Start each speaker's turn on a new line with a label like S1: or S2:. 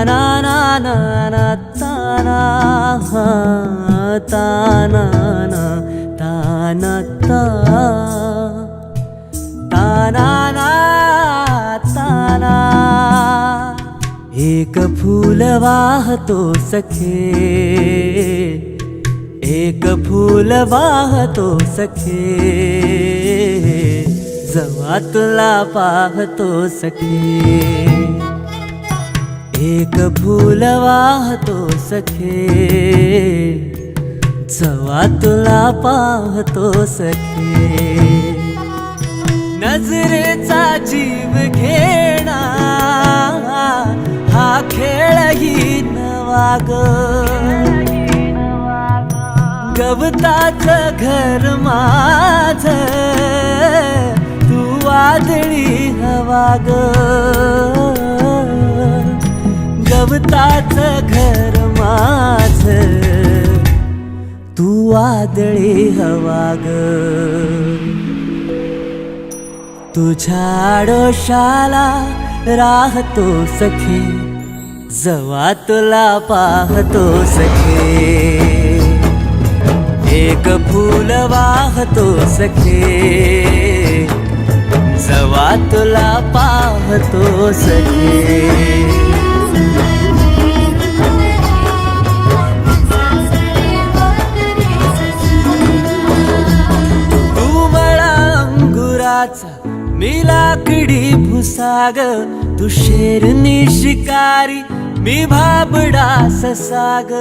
S1: ताना ना ना ना ताना हा ताना ना ताना ता ताना ना ताना एक फूल वाहतो सखे एक फूल वाहतो सखे जेव्हा तुला पाहतो सखे एक फूल वाहतो सखे जेव्हा तुला पाहतो सखे नजरेचा जीव घेणा हा खेळही नवा ग गवताचं घर माझं तू वादळी हवा ग गवताचं घर माझं तू वादळी हवा ग तुझ्या आडोशाला राहतो सखे जेव्हा तुला पाहतो सखे एक फूल वाहतो सखे जेव्हा तुला पाहतो सखे तू मला अंगुराचा मी लाकडी भुसाग तू शेरनी शिकारी मी भाबडा ससाग